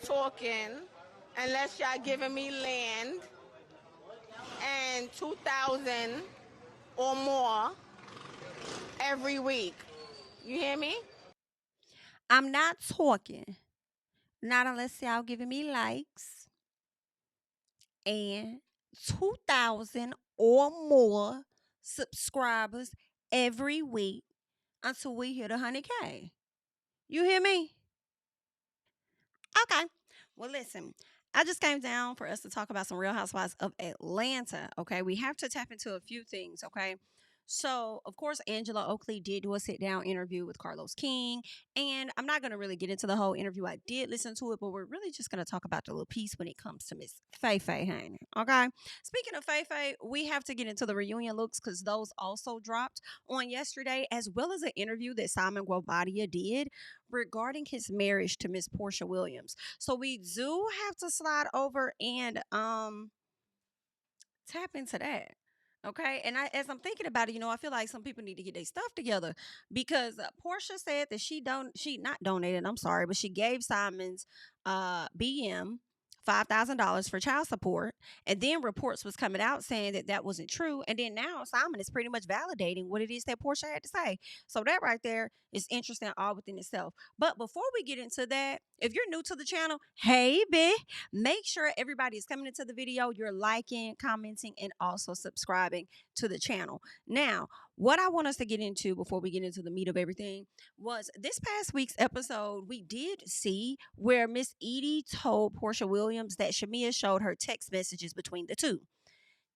talking unless y'all giving me land and 2,000 or more every week. You hear me? I'm not talking. Not unless y'all giving me likes and 2,000 or more subscribers every week until we hit 100K. You hear me? Okay. Well, listen, I just came down for us to talk about some Real Housewives of Atlanta. Okay. We have to tap into a few things. Okay. So, of course, Angela Oakley did do a sit down interview with Carlos King. And I'm not going to really get into the whole interview. I did listen to it, but we're really just going to talk about the little piece when it comes to Miss Faye Faye, honey. Okay. Speaking of Faye Faye, we have to get into the reunion looks because those also dropped on yesterday, as well as an interview that Simon Guobadia did regarding his marriage to Miss Porsha Williams. So we do have to slide over and tap into that. Okay, and as I'm thinking about it, I feel like some people need to get their stuff together because Porsha said that she not donated. I'm sorry, but she gave Simon's BM $5,000 for child support, and then reports was coming out saying that that wasn't true, and then now Simon is pretty much validating what it is that Porsha had to say. So that right there is interesting all within itself. But before we get into that, if you're new to the channel, hey, bitch. Make sure everybody is coming into the video. You're liking, commenting, and also subscribing to the channel. Now, what I want us to get into before we get into the meat of everything was this past week's episode, we did see where Miss Edie told Porsha Williams that Shamia showed her text messages between the two.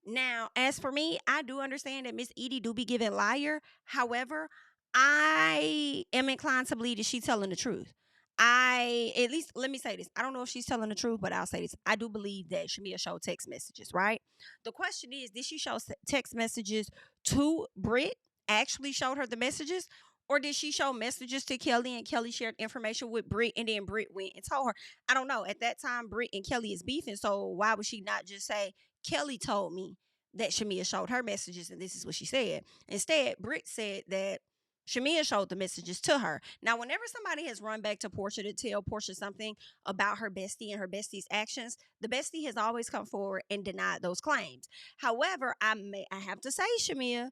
Now, as for me, I do understand that Miss Edie do be giving liar. However, I am inclined to believe that she's telling the truth. At least, let me say this. I don't know if she's telling the truth, but I'll say this. I do believe that Shamia showed text messages, right? The question is, did she show text messages to Britt? Actually showed her the messages? Or did she show messages to Kelly and Kelly shared information with Britt and then Britt went and told her? I don't know. At that time, Britt and Kelly is beefing. So why would she not just say, Kelly told me that Shamia showed her messages and this is what she said? Instead, Britt said that Shamia showed the messages to her. Now, whenever somebody has run back to Porsha to tell Porsha something about her bestie and her bestie's actions, the bestie has always come forward and denied those claims. However, I have to say, Shamia,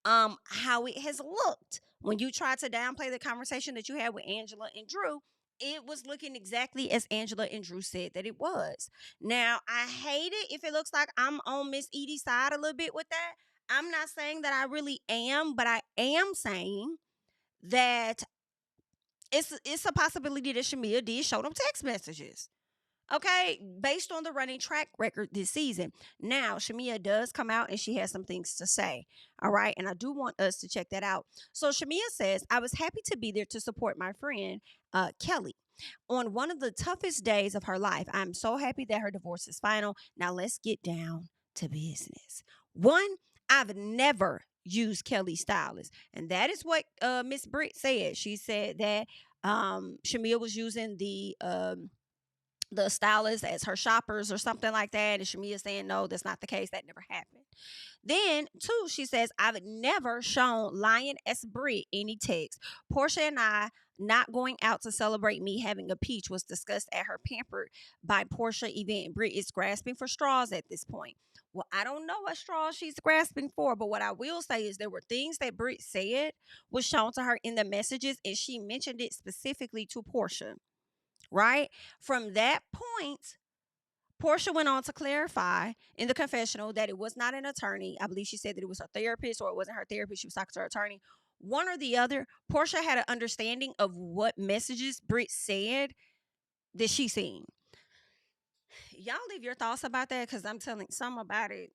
how it has looked when you tried to downplay the conversation that you had with Angela and Drew. It was looking exactly as Angela and Drew said that it was. Now, I hate it if it looks like I'm on Miss Edie's side a little bit with that. I'm not saying that I really am, but I am saying that it's a possibility that Shamia did show them text messages. Okay, based on the running track record this season. Now, Shamia does come out and she has some things to say. All right, and I do want us to check that out. So, Shamia says, I was happy to be there to support my friend, Kelly. On one of the toughest days of her life, I'm so happy that her divorce is final. Now, let's get down to business. One, I've never used Kelly's stylist, and that is what Miss Britt said. She said that Shamia was using the stylist as her shoppers or something like that. And Shamia saying, no, that's not the case. That never happened. Then, two, she says, I've never shown Lion S. Britt any text. Porsha and I not going out to celebrate me having a peach was discussed at her Pampered by Porsha event. Britt is grasping for straws at this point. Well, I don't know what straws she's grasping for, but what I will say is there were things that Britt said was shown to her in the messages, and she mentioned it specifically to Porsha. Right? From that point, Porsha went on to clarify in the confessional that it was not an attorney. I believe she said that it was her therapist, or it wasn't her therapist. She was talking to her attorney. One or the other. Porsha had an understanding of what messages Britt said that she seen. Y'all leave your thoughts about that because I'm telling some about it.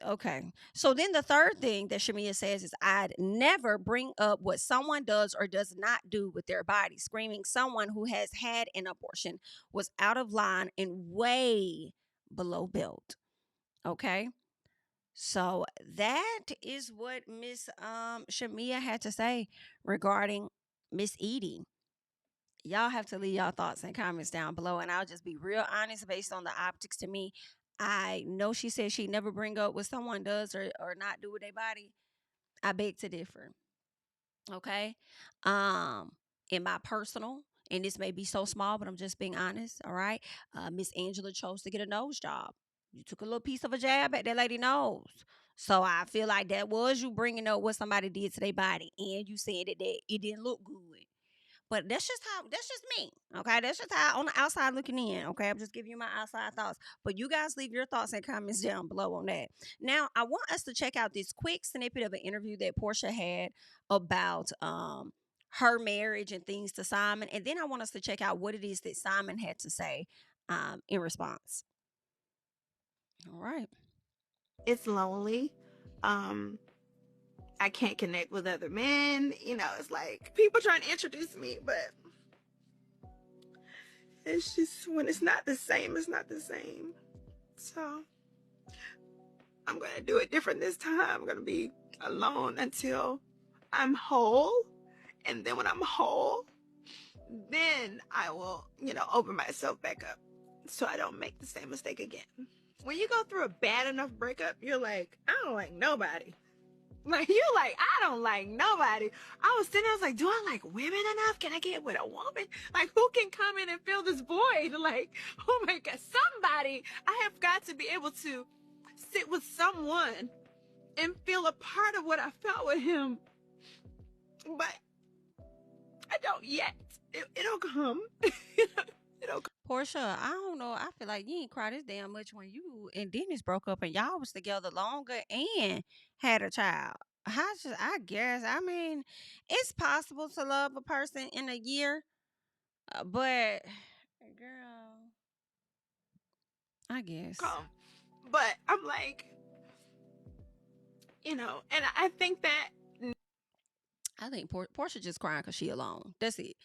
Okay. So then the third thing that Shamia says is, I'd never bring up what someone does or does not do with their body. Screaming someone who has had an abortion was out of line and way below belt. Okay. So that is what Miss Shamia had to say regarding Miss Edie. Y'all have to leave y'all thoughts and comments down below, and I'll just be real honest based on the optics. To me, I know she said she never bring up what someone does or not do with their body. I beg to differ. Okay. Um, in my personal and this may be so small, but I'm just being honest. All right. Miss Angela chose to get a nose job. You took a little piece of a jab at that lady nose. So I feel like that was you bringing up what somebody did to their body, and you said that it didn't look good. But that's just me. Okay. That's just how on the outside looking in. Okay. I'm just giving you my outside thoughts. But you guys leave your thoughts and comments down below on that. Now, I want us to check out this quick snippet of an interview that Porsha had about her marriage and things to Simon. And then I want us to check out what it is that Simon had to say in response. All right. It's lonely. I can't connect with other men. You know, it's like people trying to introduce me, but it's just when it's not the same, it's not the same. So I'm going to do it different this time. I'm going to be alone until I'm whole. And then when I'm whole, then I will, you know, open myself back up so I don't make the same mistake again. When you go through a bad enough breakup, you're like, I don't like nobody. Like, you're like, I don't like nobody. I was sitting there, I was like, do I like women enough? Can I get with a woman? Like, who can come in and fill this void? Like, oh my God, somebody. I have got to be able to sit with someone and feel a part of what I felt with him. But I don't yet. It'll come. It'll come. Porsha, I don't know. I feel like you ain't cried this damn much when you and Dennis broke up and y'all was together longer and had a child. I guess. I mean, it's possible to love a person in a year, but girl, I guess. Come. But I'm like, you know, and I think that. I think Porsha just crying because she alone. That's it.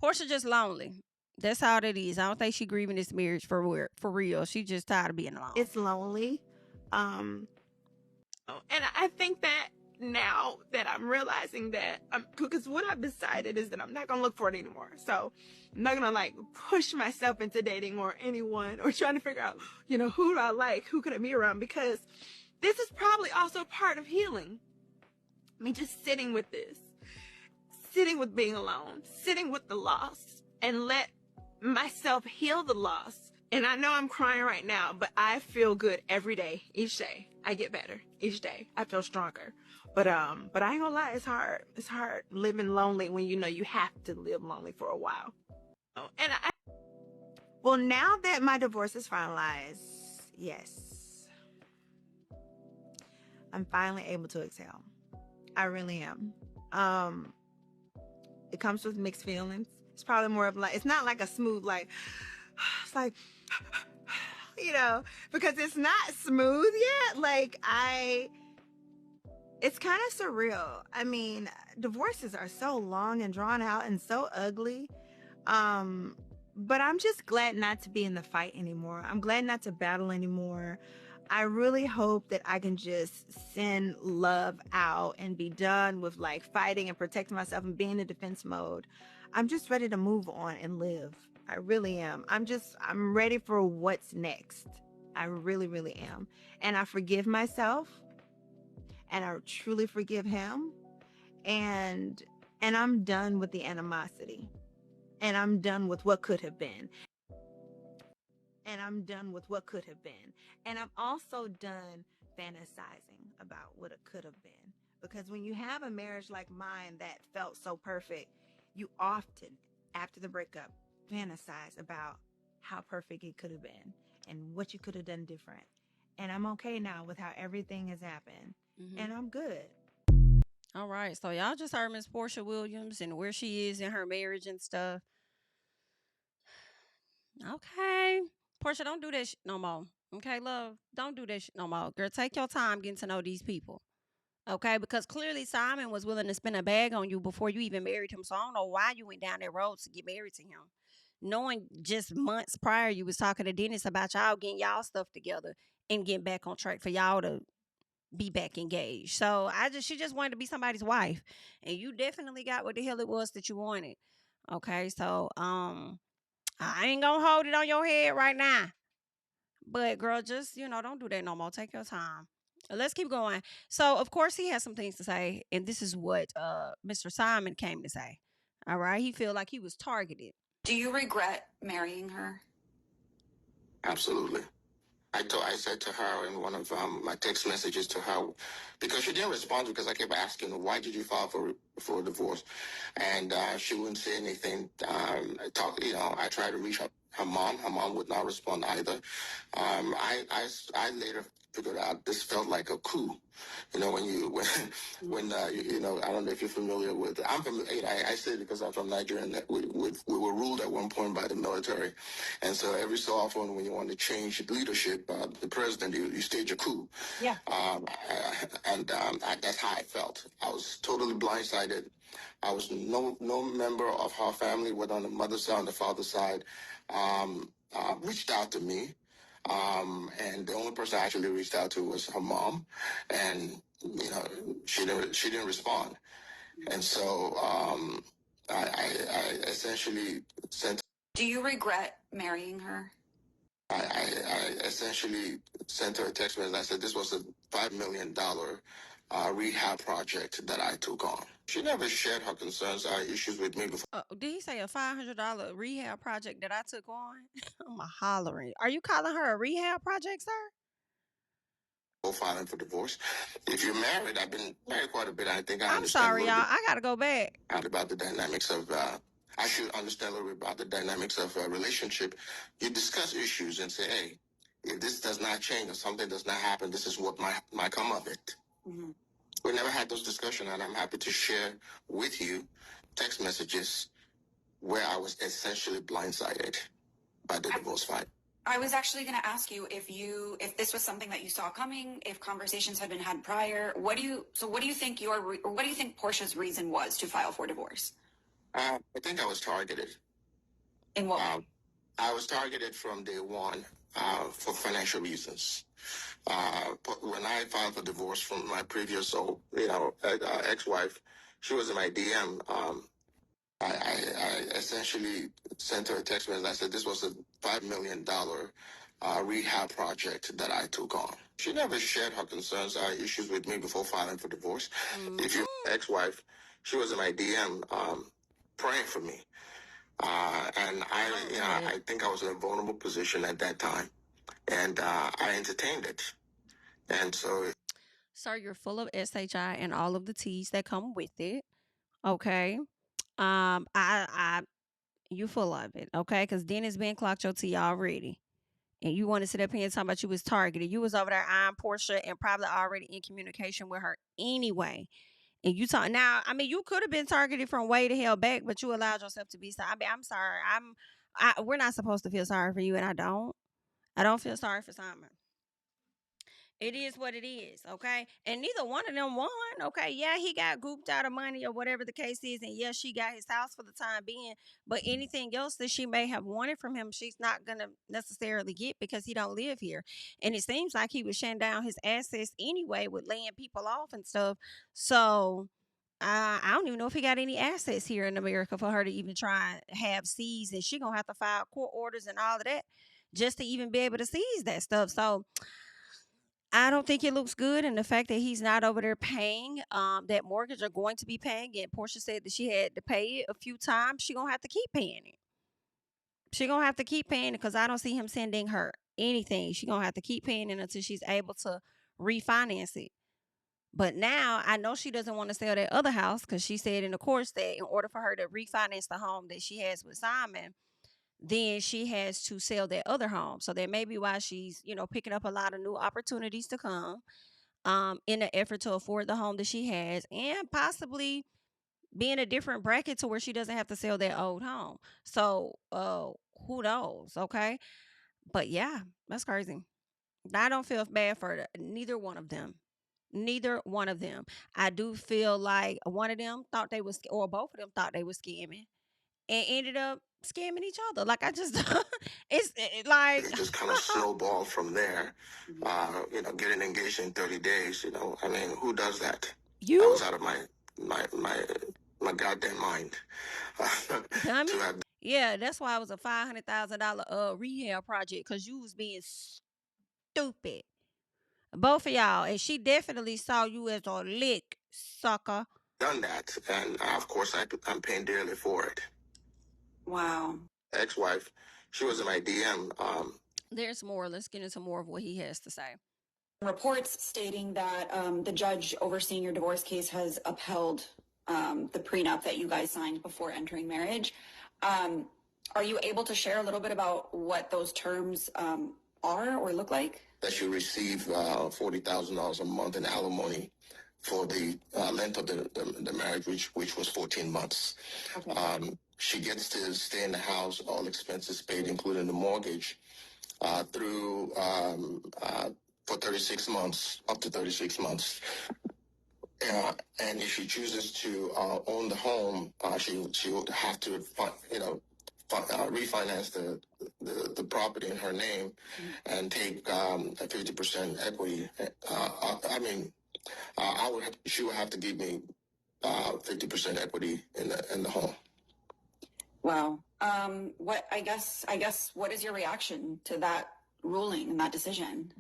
Porsha just lonely. That's all it is. I don't think she grieving this marriage for real. She just tired of being alone. It's lonely. And I think that now that I'm realizing that, because what I've decided is that I'm not going to look for it anymore. So I'm not going to like push myself into dating or anyone or trying to figure out, you know, who do I like? Who could I be around? Because this is probably also part of healing. I mean, just sitting with this, sitting with being alone, sitting with the loss, and let myself heal the loss. And I know I'm crying right now, but I feel good every day, each day. I get better each day. I feel stronger. But I ain't gonna lie, it's hard. It's hard living lonely when you know you have to live lonely for a while. And well, now that my divorce is finalized, yes, I'm finally able to exhale. I really am. It comes with mixed feelings. It's probably more of like, it's not like a smooth, like, it's like, you know, because it's not smooth yet. Like, it's kind of surreal. I mean, divorces are so long and drawn out and so ugly. But I'm just glad not to be in the fight anymore. I'm glad not to battle anymore. I really hope that I can just send love out and be done with like fighting and protecting myself and being in defense mode. I'm just ready to move on and live. I really am. I'm ready for what's next. I really, really am. And I forgive myself and I truly forgive him. And I'm done with the animosity. And I'm done with what could have been. And I'm done with what could have been. And I'm also done fantasizing about what it could have been. Because when you have a marriage like mine that felt so perfect, you often, after the breakup, fantasize about how perfect it could have been and what you could have done different. And I'm okay now with how everything has happened. And I'm good. All right. So y'all just heard Miss Porsha Williams and where she is in her marriage and stuff. Okay. Porsha, don't do that no more. Okay, love? Don't do that no more. Girl, take your time getting to know these people. Okay, because clearly Simon was willing to spend a bag on you before you even married him. So I don't know why you went down that road to get married to him. Knowing just months prior you was talking to Dennis about y'all getting y'all stuff together and getting back on track for y'all to be back engaged. So she just wanted to be somebody's wife. And you definitely got what the hell it was that you wanted. Okay, so I ain't gonna hold it on your head right now. But girl, just, don't do that no more. Take your time. Let's keep going. So, of course, he has some things to say, and this is what Mr. Simon came to say. All right, he feel like he was targeted. Do you regret marrying her? Absolutely. I said to her in one of my text messages to her, because she didn't respond because I kept asking her, why did you file for a divorce? And she wouldn't say anything. I tried to reach her mom. Her mom would not respond either. I later figured out this felt like a coup. You know, I don't know if you're familiar with, I'm familiar, I say it because I'm from Nigeria, and we were ruled at one point by the military. And so every so often when you want to change leadership, the president, you stage a coup. Yeah. That's how I felt. I was totally blindsided. I was no member of her family, whether on the mother's side or on the father's side, reached out to me. And the only person I actually reached out to was her mom, and she didn't respond. And so I essentially sent. Do you regret marrying her? I essentially sent her a text message. I said this was a $5 million rehab project that I took on. She never shared her concerns or issues with me before. Did he say a $500 rehab project that I took on? I'm hollering. Are you calling her a rehab project, sir? Filing for divorce. If you're married, I've been married quite a bit. I think I I'm understand sorry, y'all. I gotta go back. About the dynamics of. I should understand a little bit about the dynamics of a relationship. You discuss issues and say, hey, if this does not change or something does not happen, this is what might come of it. Mm-hmm. We never had those discussions, and I'm happy to share with you text messages where I was essentially blindsided by the divorce fight. I was actually going to ask you if this was something that you saw coming, if conversations had been had prior. What do you think Porsha's reason was to file for divorce? I think I was targeted. In what way? I was targeted from day one for financial reasons. When I filed for divorce from my previous, ex-wife, she was in my DM. I essentially sent her a text message. I said this was a $5 million rehab project that I took on. She never shared her concerns or issues with me before filing for divorce. Mm-hmm. If your ex-wife, she was in my DM praying for me. And I think I was in a vulnerable position at that time. And I entertained it. And so... Sir, you're full of SHI and all of the T's that come with it. Okay. You full of it, okay? Because Dennis been clocked your T already. And you want to sit up here and talk about you was targeted. You was over there eyeing Porsha and probably already in communication with her anyway. And you talk now, I mean, you could have been targeted from way the hell back, but you allowed yourself to be. I mean, I'm sorry. We're not supposed to feel sorry for you, and I don't. I don't feel sorry for Simon. It is what it is, okay? And neither one of them won, okay? Yeah, he got gooped out of money or whatever the case is, and yes, she got his house for the time being, but anything else that she may have wanted from him, she's not going to necessarily get because he don't live here. And it seems like he was shutting down his assets anyway with laying people off and stuff. So I don't even know if he got any assets here in America for her to even try and have seize, and she going to have to file court orders and all of that just to even be able to seize that stuff. So I don't think it looks good, and the fact that he's not over there paying that mortgage or going to be paying it. Porsha said that she had to pay it a few times. She gonna have to keep paying it. She gonna have to keep paying it because I don't see him sending her anything. She gonna have to keep paying it until she's able to refinance it. But now I know she doesn't want to sell that other house because she said in the course that in order for her to refinance the home that she has with Simon, then she has to sell that other home. So that may be why she's, picking up a lot of new opportunities to come in an effort to afford the home that she has and possibly be in a different bracket to where she doesn't have to sell that old home. So who knows? Okay. But yeah, that's crazy. I don't feel bad for neither one of them. Neither one of them. I do feel like one of them thought they was, or both of them thought they was scamming and ended up scamming each other. Like I just, like it just kind of snowballed from there. Getting engaged in 30 days. I mean, who does that? You? I was out of my goddamn mind. Yeah, that's why it was a $500,000 rehab project because you was being stupid. Both of y'all, and she definitely saw you as a lick, sucker. Done that, and of course I'm paying dearly for it. Wow. Ex-wife, she was in my DM. There's more. Let's get into more of what he has to say. Reports stating that the judge overseeing your divorce case has upheld the prenup that you guys signed before entering marriage. Are you able to share a little bit about what those terms are or look like? That she received $40,000 a month in alimony for the length of the marriage, which was 14 months. Okay. She gets to stay in the house, all expenses paid, including the mortgage, through for 36 months, up to 36 months. And if she chooses to own the home, she would have to, refinance the property in her name and take a 50% equity. She would have to give me 50% equity in the home. Wow. What is your reaction to that ruling and that decision?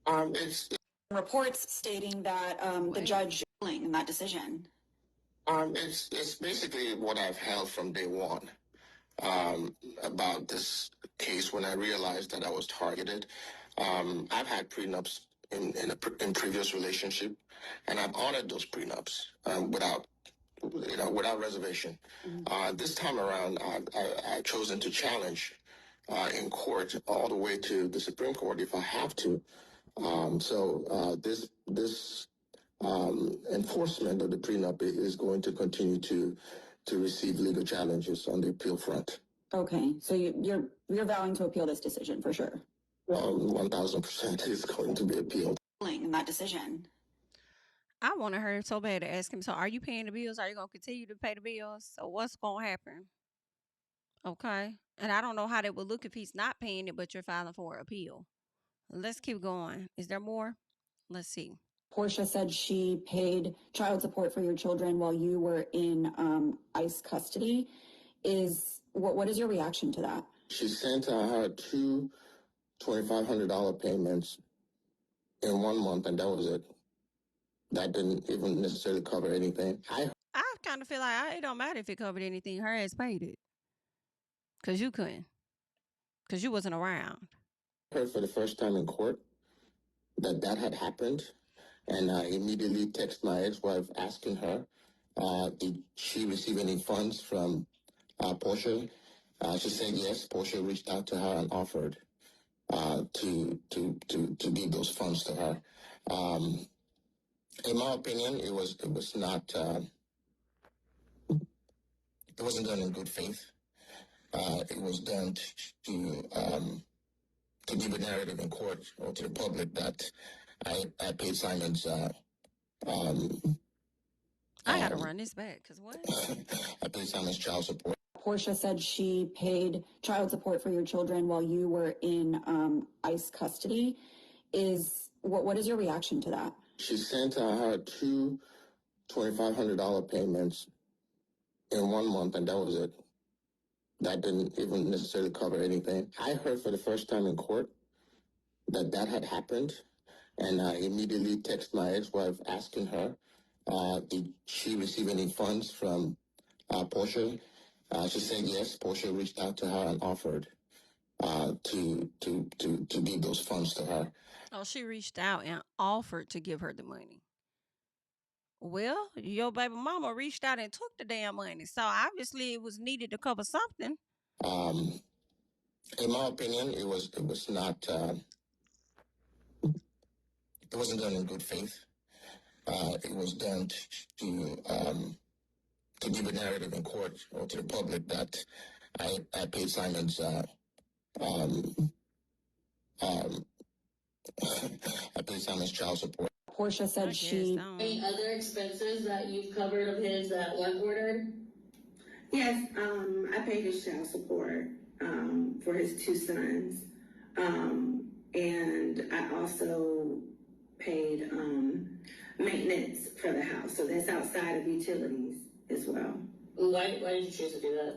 It's Reports stating that the judge ruling in that decision. It's basically what I've held from day one about this case. When I realized that I was targeted, I've had prenups in previous relationship, and I've honored those prenups without reservation. This time around, I've chosen to challenge in court all the way to the Supreme Court if I have to. This enforcement of the prenup is going to continue to receive legal challenges on the appeal front. Okay, so you're vowing to appeal this decision for sure. 1,000% is going to be appealed. In that decision. I wanted her so bad to ask him, so are you paying the bills? Are you going to continue to pay the bills? So what's going to happen? Okay. And I don't know how that would look if he's not paying it, but you're filing for appeal. Let's keep going. Is there more? Let's see. Porsha said she paid child support for your children while you were in ICE custody. What is your reaction to that? She sent her two $2,500 payments in 1 month, and that was it. That didn't even necessarily cover anything. I kind of feel like it don't matter if it covered anything. Her ass paid it. Because you couldn't. Because you wasn't around. I heard for the first time in court that had happened. And I immediately texted my ex-wife asking her, did she receive any funds from Porsha? She said yes. Porsha reached out to her and offered to give those funds to her. In my opinion, it was not. It wasn't done in good faith. It was done to give a narrative in court or to the public that I paid Simon's. I gotta run this back because what? I paid Simon's child support. Porsha said she paid child support for your children while you were in ICE custody. What is your reaction to that? She sent her two $2,500 payments in 1 month, and that was it. That didn't even necessarily cover anything. I heard for the first time in court that had happened, and I immediately texted my ex-wife asking her, did she receive any funds from Porsha? She said yes. Porsha reached out to her and offered to give those funds to her. Oh, she reached out and offered to give her the money. Well, your baby mama reached out and took the damn money. So obviously it was needed to cover something. In my opinion, it was not. It wasn't done in good faith. It was done to give a narrative in court or to the public that I paid Simon's. I paid Simon's child support. Porsha said she. Any other expenses that you've covered of his that weren't ordered? Yes, I paid his child support for his two sons. And I also paid maintenance for the house. So that's outside of utilities as well. Why did you choose to do that?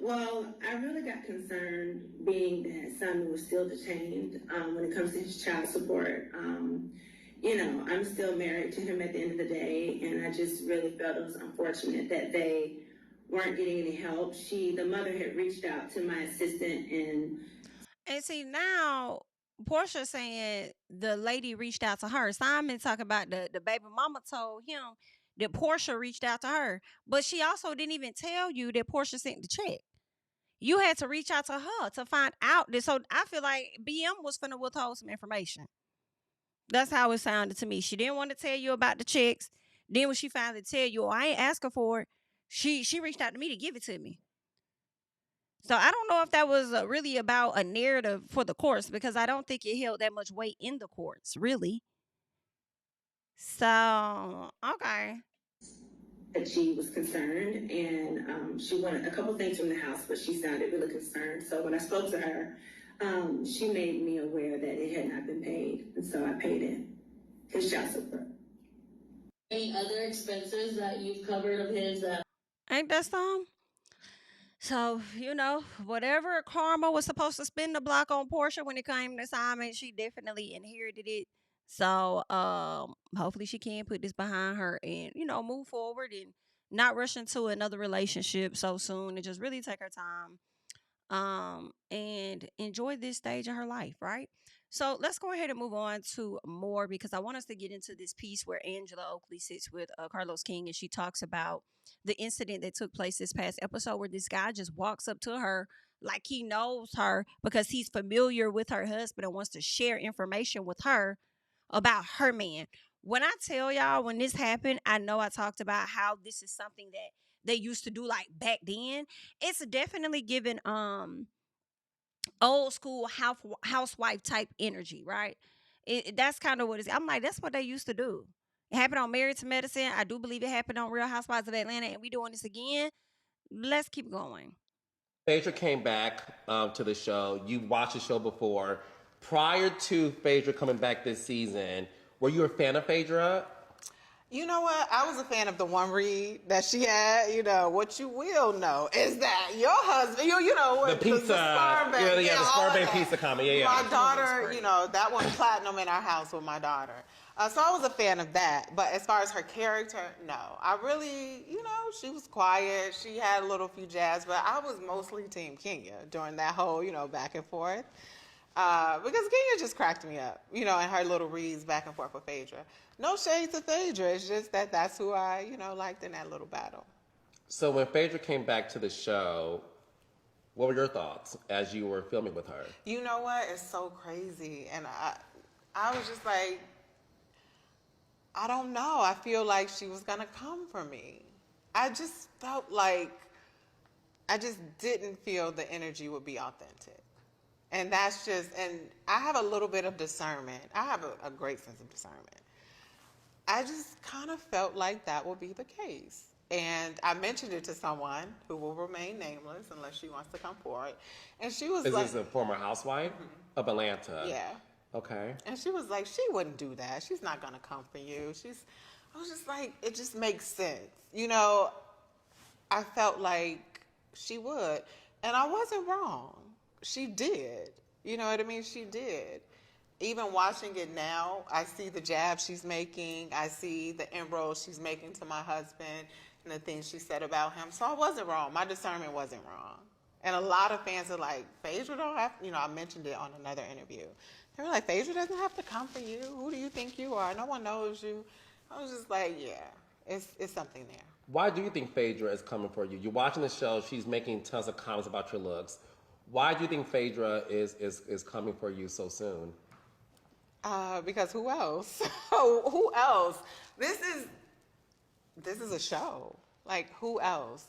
Well, I really got concerned being that Simon was still detained when it comes to his child support. I'm still married to him at the end of the day, and I just really felt it was unfortunate that they weren't getting any help. The mother had reached out to my assistant And see, now Porsha saying the lady reached out to her. Simon talking about the baby mama told him that Porsha reached out to her. But she also didn't even tell you that Porsha sent the check. You had to reach out to her to find out this. So I feel like BM was finna withhold some information. That's how it sounded to me. She didn't want to tell you about the checks. Then when she finally tell you, oh, I ain't asking for it, she reached out to me to give it to me. So I don't know if that was really about a narrative for the courts, because I don't think it held that much weight in the courts, really. So, okay. that she was concerned, and she wanted a couple things from the house, but she sounded really concerned. So when I spoke to her, she made me aware that it had not been paid, and so I paid his child support. Any other expenses that you've covered of his that Ain't that some? So, whatever Karma was supposed to spend the block on Porsha when it came to Simon, she definitely inherited it. So, hopefully she can put this behind her and, move forward and not rush into another relationship so soon, and just really take her time and enjoy this stage of her life, right? So let's go ahead and move on to more, because I want us to get into this piece where Angela Oakley sits with Carlos King, and she talks about the incident that took place this past episode where this guy just walks up to her like he knows her because he's familiar with her husband and wants to share information with her about her man. When I tell y'all, when this happened, I know I talked about how this is something that they used to do like back then. It's definitely given old school housewife type energy, right? That's kind of what it's. I'm like, that's what they used to do. It happened on Married to Medicine. I do believe it happened on Real Housewives of Atlanta, and we doing this again. Let's keep going. Phaedra came back to the show. You watched the show before. Prior to Phaedra coming back this season, were you a fan of Phaedra? You know what? I was a fan of the one read that she had. What you will know is that your husband, the pizza, the sperm bank, the sperm bank pizza comment. Yeah. My daughter, that went platinum in our house with my daughter. So I was a fan of that. But as far as her character, no. I really, she was quiet. She had a little few jabs, but I was mostly Team Kenya during that whole, back and forth. Because Kenya just cracked me up, and her little reads back and forth with Phaedra. No shade to Phaedra. It's just that's who I, liked in that little battle. So when Phaedra came back to the show, what were your thoughts as you were filming with her? You know what? It's so crazy. And I was just like, I don't know. I feel like she was going to come for me. I just felt like, I just didn't feel the energy would be authentic. And that's just, and I have a little bit of discernment. I have a great sense of discernment. I just kind of felt like that would be the case. And I mentioned it to someone who will remain nameless unless she wants to come forward. And she was like... Is this a former housewife of Atlanta? Yeah. Okay. And she was like, she wouldn't do that. She's not going to come for you. I was just like, it just makes sense. I felt like she would. And I wasn't wrong. She did. You know what I mean? She did. Even watching it now, I see the jabs she's making. I see the inroads she's making to my husband and the things she said about him. So I wasn't wrong. My discernment wasn't wrong. And a lot of fans are like, Phaedra don't have, I mentioned it on another interview. They were like, Phaedra doesn't have to come for you. Who do you think you are? No one knows you. I was just like, yeah, it's something there. Why do you think Phaedra is coming for you? You're watching the show. She's making tons of comments about your looks. Why do you think Phaedra is coming for you so soon? Because who else? Who else? This is a show. Like, who else?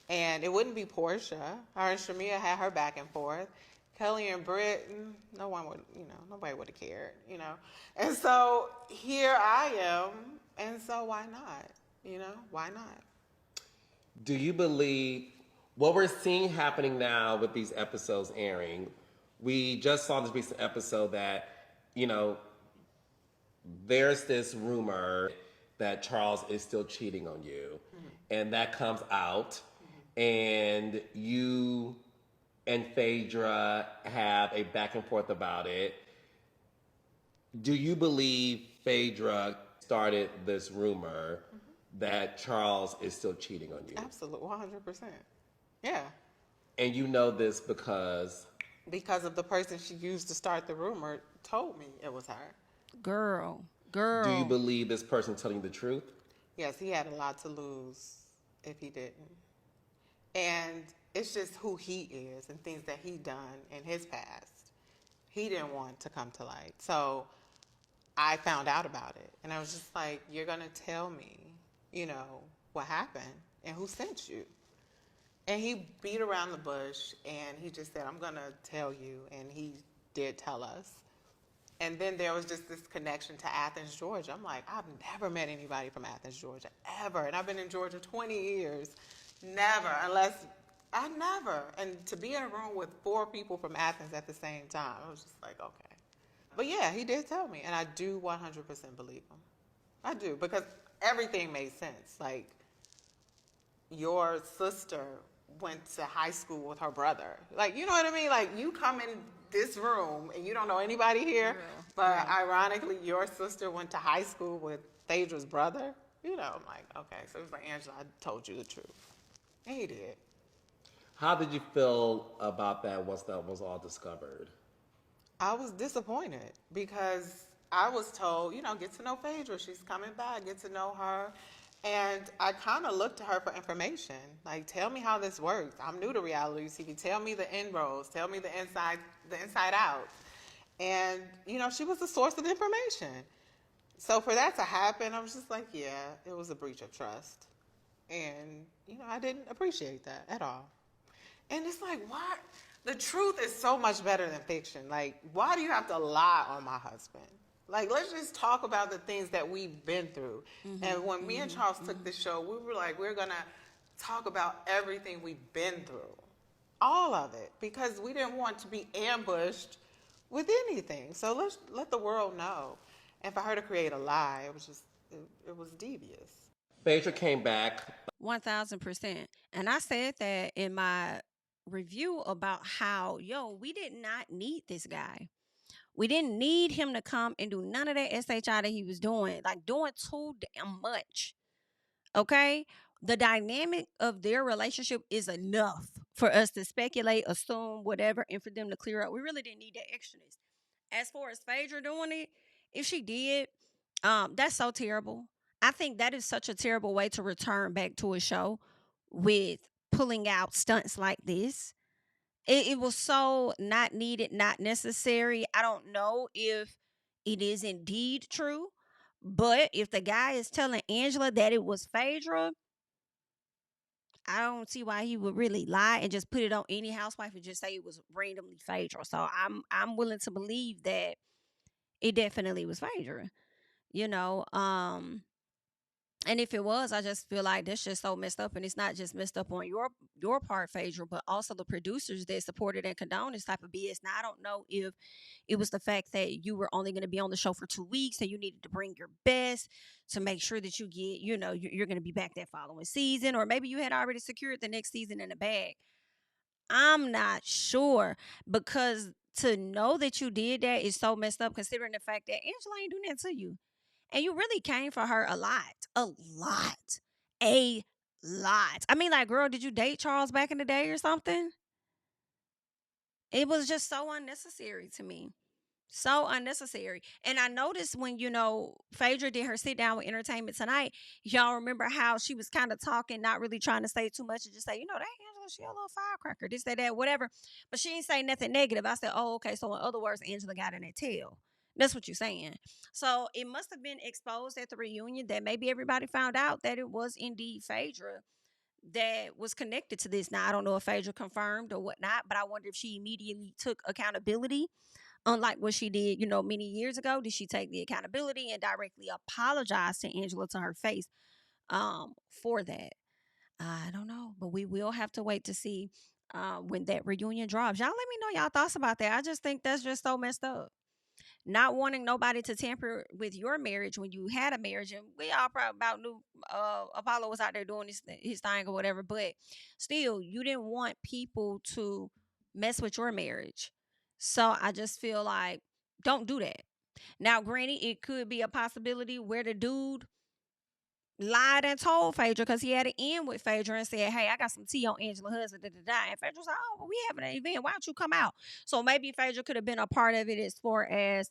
And it wouldn't be Porsha. Her and Shamia had her back and forth. Kelly and Britt, no one would, nobody would have cared, And so here I am, and so why not? Why not? Do you believe what we're seeing happening now with these episodes airing? We just saw this recent episode that, there's this rumor that Charles is still cheating on you. Mm-hmm. And that comes out. Mm-hmm. And you and Phaedra have a back and forth about it. Do you believe Phaedra started this rumor? that Charles is still cheating on you. Absolutely, 100%. Yeah. And you know this because of the person she used to start the rumor told me it was her. Girl. do you believe this person telling you the truth? Yes, he had a lot to lose if he didn't. And it's just who he is and things that he done in his past. He didn't want to come to light. So I found out about it. And I was just like, you're going to tell me, what happened and who sent you. And he beat around the bush and he just said, I'm going to tell you. And he did tell us. And then there was just this connection to Athens, Georgia. I'm like, I've never met anybody from Athens, Georgia, ever. And I've been in Georgia 20 years. Never. And to be in a room with 4 people from Athens at the same time, I was just like, okay. But yeah, he did tell me. And I do 100% believe him. I do. Because everything made sense. Like, your sister went to high school with her brother. Like, you know what I mean? Like, you come in this room and you don't know anybody here, but ironically, your sister went to high school with Phaedra's brother. I'm like, okay. So it was like, Angela, I told you the truth. And he did. How did you feel about that once that was all discovered? I was disappointed because I was told, get to know Phaedra. She's coming back. Get to know her. And I kind of looked to her for information. Like, tell me how this works. I'm new to reality TV. Tell me the inroads. Tell me the inside out. And, she was the source of the information. So for that to happen, I was just like, yeah, it was a breach of trust. And, I didn't appreciate that at all. And it's like, what? The truth is so much better than fiction. Like, why do you have to lie on my husband? Like, let's just talk about the things that we've been through. Mm-hmm, and when me and Charles took this show, we were like, we're going to talk about everything we've been through. All of it. Because we didn't want to be ambushed with anything. So let's let the world know. And for her to create a lie, it was just, it was devious. Phaedra came back. 1,000%. And I said that in my review about how, we did not need this guy. We didn't need him to come and do none of that SHI that he was doing, like doing too damn much. Okay? The dynamic of their relationship is enough for us to speculate, assume, whatever, and for them to clear up. We really didn't need that extraness. As far as Phaedra doing it, if she did, that's so terrible. I think that is such a terrible way to return back to a show with pulling out stunts like this. It was so not needed, not necessary. I don't know if it is indeed true, but if the guy is telling Angela that it was Phaedra, I don't see why he would really lie and just put it on any housewife and just say it was randomly Phaedra. So I'm willing to believe that it definitely was Phaedra. And if it was, I just feel like that's just so messed up. And it's not just messed up on your part, Phaedra, but also the producers that supported and condoned this type of BS. Now, I don't know if it was the fact that you were only going to be on the show for 2 weeks and you needed to bring your best to make sure that you get, you're going to be back that following season. Or maybe you had already secured the next season in the bag. I'm not sure, because to know that you did that is so messed up, considering the fact that Angela ain't doing that to you. And you really came for her a lot. I mean, like, girl, did you date Charles back in the day or something? It was just so unnecessary to me. So unnecessary. And I noticed when, Phaedra did her sit down with Entertainment Tonight, y'all remember how she was kind of talking, not really trying to say too much, and just say, that Angela, she a little firecracker, this, that, whatever. But she didn't say nothing negative. I said, oh, okay. So in other words, Angela got in that tail. That's what you're saying. So it must have been exposed at the reunion that maybe everybody found out that it was indeed Phaedra that was connected to this. Now, I don't know if Phaedra confirmed or whatnot, but I wonder if she immediately took accountability, unlike what she did, many years ago. Did she take the accountability and directly apologize to Angela to her face for that? I don't know, but we will have to wait to see when that reunion drops. Y'all let me know y'all thoughts about that. I just think that's just so messed up. Not wanting nobody to tamper with your marriage when you had a marriage, and we all probably about knew Apollo was out there doing his thing or whatever, but still, you didn't want people to mess with your marriage. So I just feel like, don't do that. Now, granted, it could be a possibility where the dude lied and told Phaedra because he had an end with Phaedra and said, hey, I got some tea on Angela's husband. And Phaedra was like, oh, well, we having an event. Why don't you come out? So maybe Phaedra could have been a part of it as far as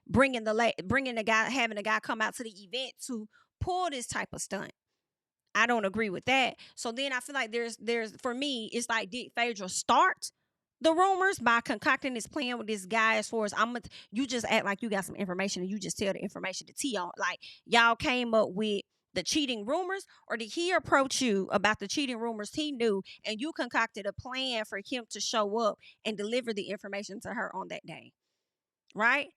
bringing the guy, having the guy come out to the event to pull this type of stunt. I don't agree with that. So then I feel like there's for me, it's like, did Phaedra start the rumors by concocting this plan with this guy as far as you just act like you got some information and you just tell the information to T on. Like, y'all came up with the cheating rumors, or did he approach you about the cheating rumors he knew and you concocted a plan for him to show up and deliver the information to her on that day? Right?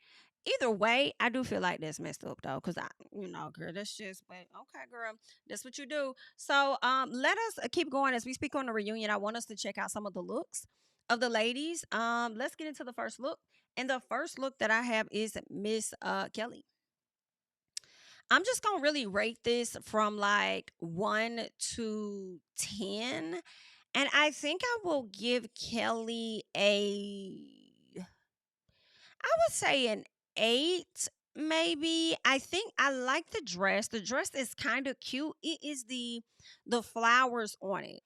Either way, I do feel like that's messed up though, because girl, that's just, but okay, girl, that's what you do. So let us keep going as we speak on the reunion. I want us to check out some of the looks of the ladies. Let's get into the first look. And the first look that I have is Miss Kelly. I'm just gonna really rate this from like 1 to 10. And I think I will give Kelly I would say an 8, maybe. I think I like the dress. The dress is kind of cute. It is the flowers on it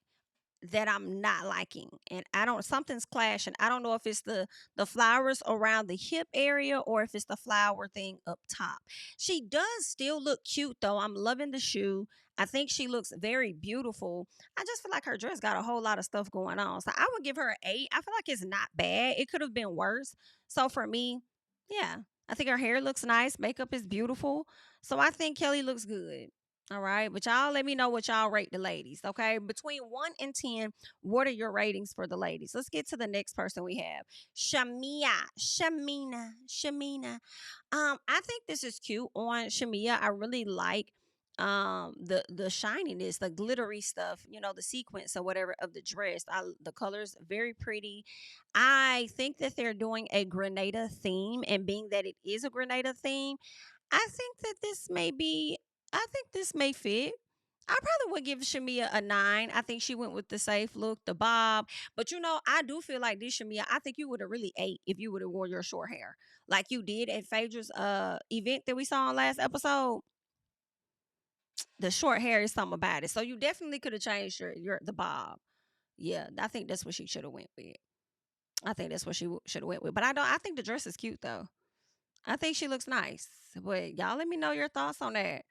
that I'm not liking. And something's clashing. I don't know if it's the flowers around the hip area or if it's the flower thing up top. She does still look cute though. I'm loving the shoe. I think she looks very beautiful. I just feel like her dress got a whole lot of stuff going on. So I would give her an 8. I feel like it's not bad. It could have been worse. So for me, yeah, I think her hair looks nice. Makeup is beautiful. So I think Kelly looks good. All right. But y'all let me know what y'all rate the ladies. Okay. Between 1 and 10, what are your ratings for the ladies? Let's get to the next person we have. Shamina. I think this is cute on Shamia. I really like the shininess, the glittery stuff, the sequence or whatever of the dress. The colors very pretty. I think that they're doing a Grenada theme, and being that it is a Grenada theme, I think that this may fit. I probably would give Shamia a 9. I think she went with the safe look, the bob. But I do feel like this Shamia, I think you would have really ate if you would have worn your short hair like you did at Phaedra's event that we saw on last episode. The short hair is something about it. So you definitely could have changed the bob. Yeah, I think that's what she should have went with. I think that's what she should have went with. But I think the dress is cute though. I think she looks nice. But y'all let me know your thoughts on that.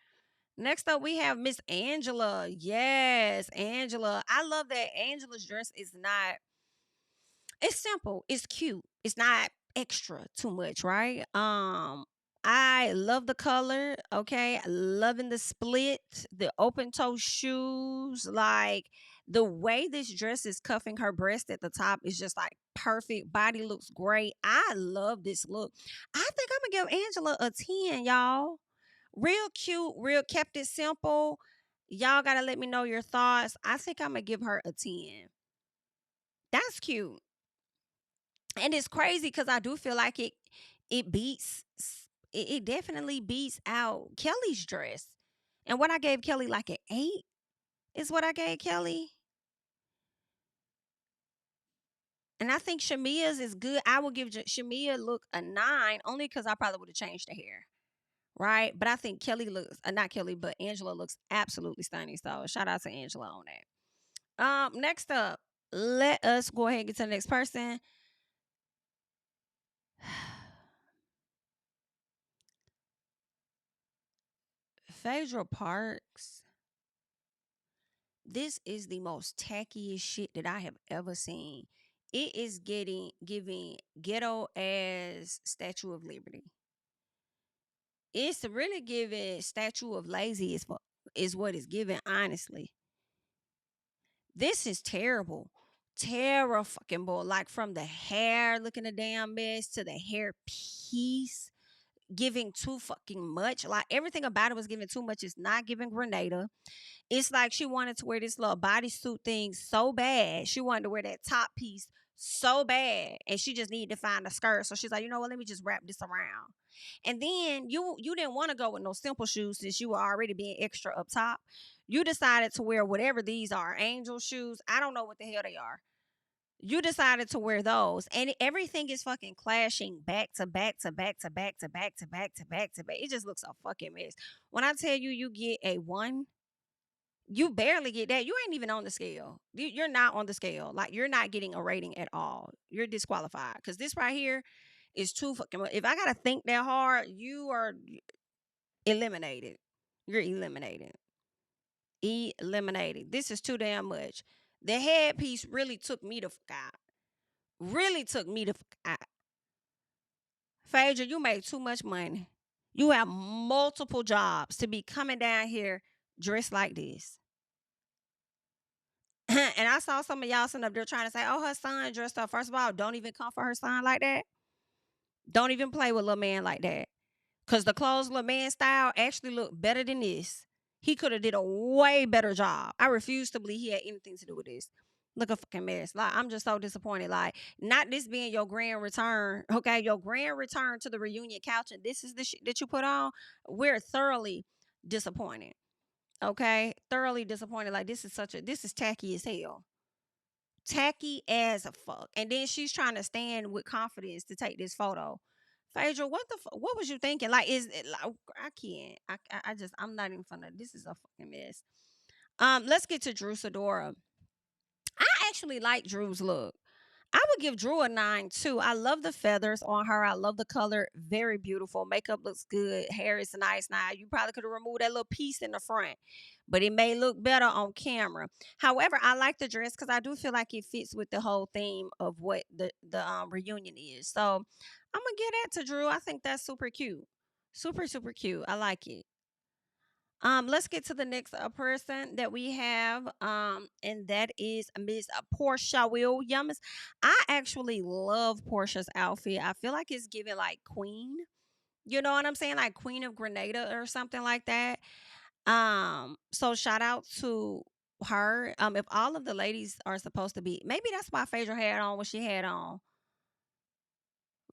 Next up, we have Miss Angela. Yes, Angela. I love that Angela's dress is not, it's simple. It's cute. It's not extra too much, right? I love the color. Okay. Loving the split, the open toe shoes. Like the way this dress is cuffing her breast at the top is just like perfect. Body looks great. I love this look. I think I'm gonna give Angela a 10, y'all. Real cute, real kept it simple. Y'all gotta let me know your thoughts. I think I'm gonna give her a 10. That's cute. And it's crazy because I do feel like it definitely beats out Kelly's dress. And what I gave Kelly, like an 8 is what I gave Kelly. And I think Shamia's is good. I will give Shamia look a 9 only because I probably would have changed the hair. Right? But I think Kelly looks, not Kelly, but Angela looks absolutely stunning. So shout out to Angela on that. Next up, let us go ahead and get to the next person. Phaedra Parks. This is the most tackiest shit that I have ever seen. It is giving ghetto ass Statue of Liberty. It's really giving Statue of Lazy is what it's giving, honestly. This is terrible. Terrible. Like from the hair looking a damn mess to the hair piece giving too fucking much. Like everything about it was giving too much. It's not giving Grenada. It's like she wanted to wear this little bodysuit thing so bad. She wanted to wear that top piece so bad. And she just needed to find a skirt. So she's like, you know what? Let me just wrap this around. And then you didn't want to go with no simple shoes since you were already being extra up top. You decided to wear whatever these are, angel shoes. I don't know what the hell they are. You decided to wear those, and everything is fucking clashing back to back to back to back to back to back to back to back. It just looks a fucking mess. When I tell you, you get a 1 You barely get that. You ain't even on the scale. You're not on the scale. Like, you're not getting a rating at all. You're disqualified. Because this right here is too fucking. If I gotta think that hard, you are eliminated. You're eliminated. Eliminated. This is too damn much. The headpiece really took me the fuck out. Really took me the fuck out. Phaedra, you make too much money. You have multiple jobs to be coming down here dressed like this. And I saw some of y'all sitting up there trying to say, oh, her son dressed up. First of all, don't even come for her son like that. Don't even play with little man like that. Because the clothes little man style actually look better than this. He could have did a way better job. I refuse to believe he had anything to do with this. Look a fucking mess. Like, I'm just so disappointed. Like, not this being your grand return. Okay, your grand return to the reunion couch, and this is the shit that you put on. We're thoroughly disappointed. Okay, thoroughly disappointed. Like, this is tacky as hell. Tacky as a fuck. And then she's trying to stand with confidence to take this photo. Phaedra, what was you thinking? Like, is it like, I can't. I'm not even funny. This is a fucking mess. Let's get to Drew Sidora. I actually like Drew's look. I would give Drew a 9 too. I love the feathers on her. I love the color. Very beautiful. Makeup looks good. Hair is nice. Now, you probably could have removed that little piece in the front, but it may look better on camera. However, I like the dress because I do feel like it fits with the whole theme of what the reunion is. So I'm going to give that to Drew. I think that's super cute. Super, super cute. I like it. Let's get to the next person that we have, and that is Miss Porsha Williams. I actually love Porsha's outfit. I feel like it's giving like queen. You know what I'm saying? Like Queen of Grenada or something like that. So shout out to her. If all of the ladies are supposed to be, maybe that's why Phaedra had on what she had on.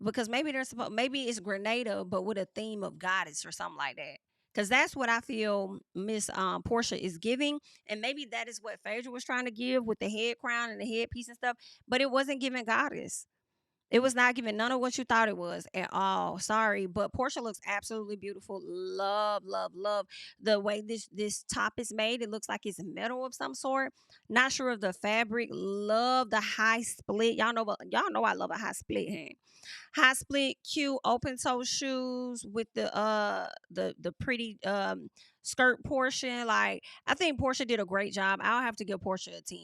Because maybe maybe it's Grenada, but with a theme of goddess or something like that. Because that's what I feel Miss Porsha is giving. And maybe that is what Phaedra was trying to give with the head crown and the headpiece and stuff. But it wasn't giving goddess. It was not giving none of what you thought it was at all. Sorry. But Porsha looks absolutely beautiful. Love, love, love the way this top is made. It looks like it's metal of some sort. Not sure of the fabric. Love the high split. Y'all know I love a high split hand. High split, cute, open toe shoes with the pretty skirt portion. Like, I think Porsha did a great job. I'll have to give Porsha a 10.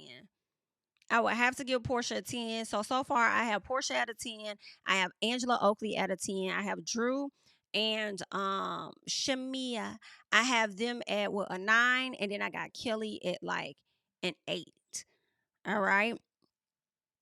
I would have to give Porsha a 10. So far, I have Porsha at a 10. I have Angela Oakley at a 10. I have Drew and Shamia. I have them at a 9. And then I got Kelly at like an 8. All right.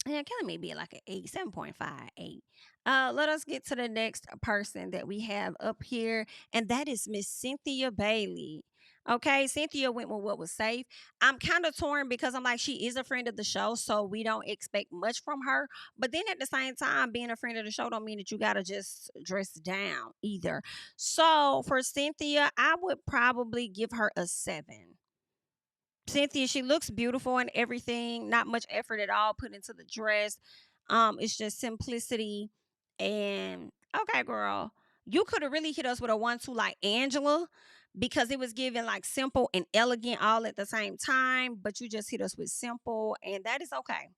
Yeah, Kelly may be at like an 8, 7.5, 8. Let us get to the next person that we have up here, and that is Miss Cynthia Bailey. Okay, Cynthia went with what was safe. I'm kind of torn because I'm like, she is a friend of the show, so we don't expect much from her. But then at the same time, being a friend of the show don't mean that you got to just dress down either. So for Cynthia, I would probably give her a 7. Cynthia, she looks beautiful and everything. Not much effort at all put into the dress. It's just simplicity. And okay, girl, you could have really hit us with a 1-2 like Angela, because it was given like simple and elegant all at the same time. But you just hit us with simple, and that is okay.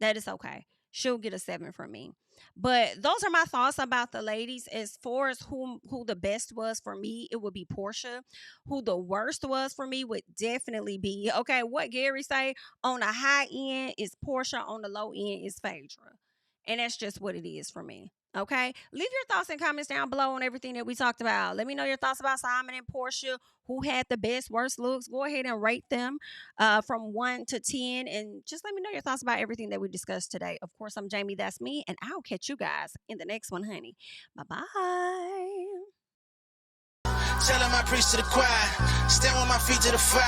That is okay. She'll get a 7 from me. But those are my thoughts about the ladies. As far as who the best was for me, it would be Porsha. Who the worst was for me would definitely be, okay, what Gary say, on the high end is Porsha, on the low end is Phaedra. And that's just what it is for me. Okay, leave your thoughts and comments down below on everything that we talked about. Let me know your thoughts about Simon and Porsha. Who had the best, worst looks? Go ahead and rate them from 1 to 10. And just let me know your thoughts about everything that we discussed today. Of course, I'm Jami, that's me. And I'll catch you guys in the next one, honey. Bye-bye. Tell them I preach to the choir. Stand with my feet to the fire.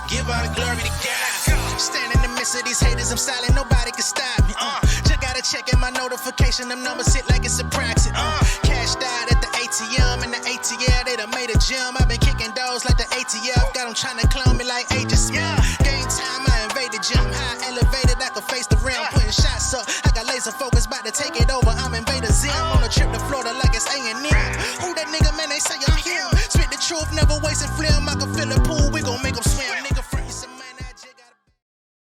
Give all the glory to God. Stand in the midst of these haters. I'm silent. Nobody can stop me. Just gotta check in my notification. Them numbers hit like it's a proxy. Cashed out at the ATM. And the ATL, they done made a gym. I've been kicking doors like the ATF. Got them trying to clone me like Agent Smith. Game time, I invaded gym. High elevated, I can face the rim. Putting shots up. I got laser focus, about to take it over. I'm Invader Zim. On a trip to Florida like it's A&M. Who that nigga, man? They say I'm him. Spit the truth, never wasting film. I can feel it.